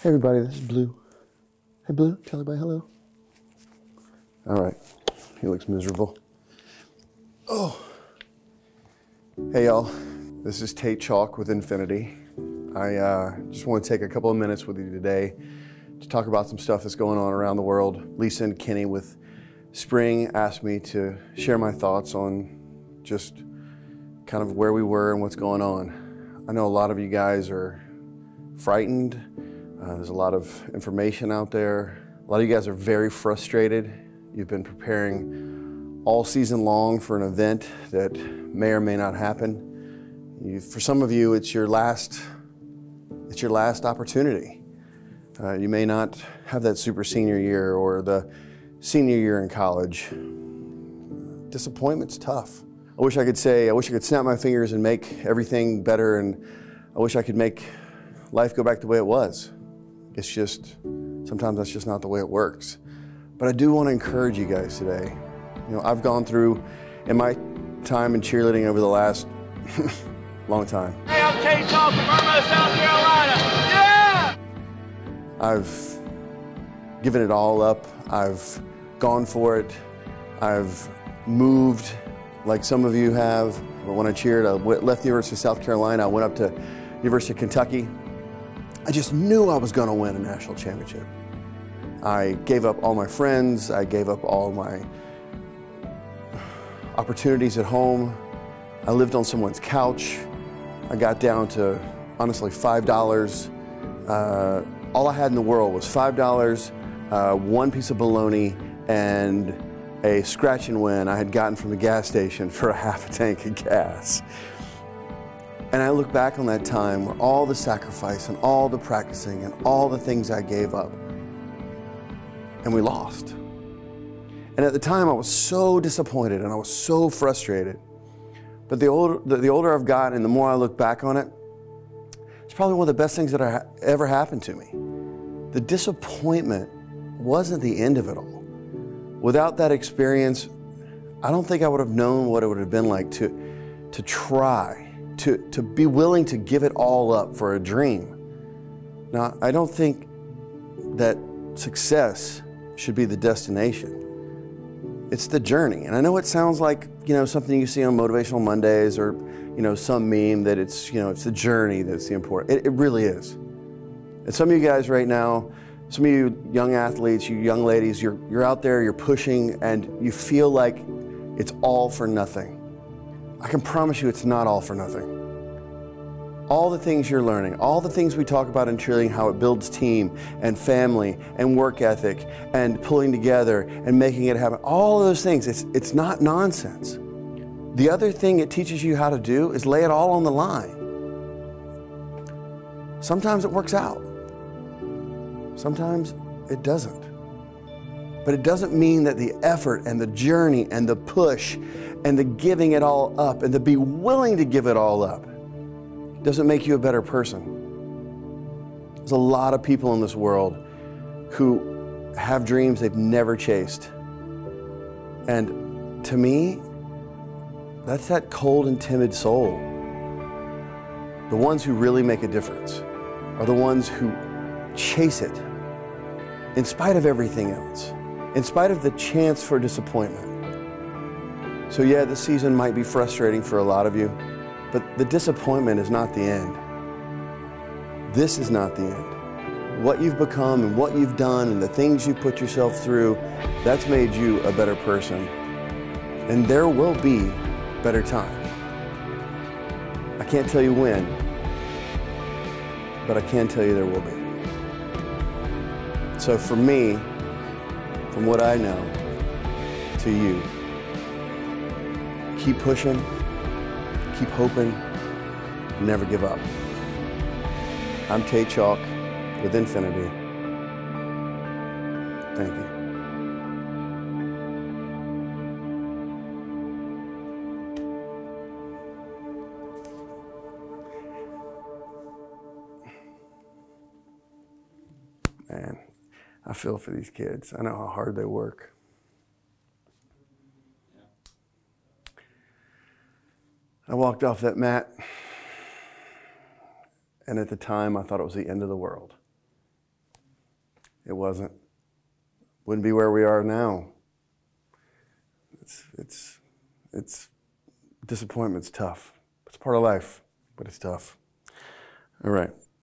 Hey everybody, this is Blue. Hey Blue, tell everybody hello. All right, he looks miserable. Oh. Hey y'all, this is Tate Chalk with Nfinity. I just want to take a couple of minutes with you today to talk about some stuff that's going on around the world. Lisa and Kenny with Spring asked me to share my thoughts on just kind of where we were and what's going on. I know a lot of you guys are frightened. There's a lot of information out there. A lot of you guys are very frustrated. You've been preparing all season long for an event that may or may not happen. For some of you, it's your last opportunity. You may not have that super senior year or the senior year in college. Disappointment's tough. I wish I could snap my fingers and make everything better, and I wish I could make life go back the way it was. It's just, sometimes that's just not the way it works. But I do want to encourage you guys today. You know, I've gone through, in my time in cheerleading over the last long time. Hey, I'm Tate Chalk from Irma, South Carolina. Yeah! I've given it all up. I've gone for it. I've moved like some of you have. But when I cheered, I left the University of South Carolina. I went up to University of Kentucky. I just knew I was going to win a national championship. I gave up all my friends. I gave up all my opportunities at home. I lived on someone's couch. I got down to, honestly, $5. All I had in the world was $5, one piece of bologna, and a scratch and win I had gotten from the gas station for a half a tank of gas. And I look back on that time where all the sacrifice and all the practicing and all the things I gave up, and we lost. And at the time I was so disappointed and I was so frustrated. But the older I've gotten and the more I look back on it, it's probably one of the best things that ever happened to me. The disappointment wasn't the end of it all. Without that experience, I don't think I would have known what it would have been like to try. To be willing to give it all up for a dream. Now, I don't think that success should be the destination. It's the journey. And I know it sounds like, you know, something you see on Motivational Mondays or, you know, some meme that it's, you know, it's the journey that's the important. It really is. And some of you guys right now, some of you young athletes, you young ladies, you're out there, you're pushing, and you feel like it's all for nothing. I can promise you it's not all for nothing. All the things you're learning, all the things we talk about in cheerleading, how it builds team and family and work ethic and pulling together and making it happen, all of those things, it's not nonsense. The other thing it teaches you how to do is lay it all on the line. Sometimes it works out. Sometimes it doesn't. But it doesn't mean that the effort and the journey and the push and the giving it all up and to be willing to give it all up doesn't make you a better person. There's a lot of people in this world who have dreams they've never chased. And to me, that's that cold and timid soul. The ones who really make a difference are the ones who chase it in spite of everything else, in spite of the chance for disappointment. So yeah, this season might be frustrating for a lot of you, but the disappointment is not the end. This is not the end. What you've become and what you've done and the things you've put yourself through, that's made you a better person. And there will be better times. I can't tell you when, but I can tell you there will be. So for me, from what I know, to you, keep pushing, keep hoping, never give up. I'm Tate Chalk with Nfinity. Thank you. Man, I feel for these kids. I know how hard they work. I walked off that mat, and at the time I thought it was the end of the world. It wasn't. Wouldn't be where we are now. Disappointment's tough. It's part of life, but it's tough. All right.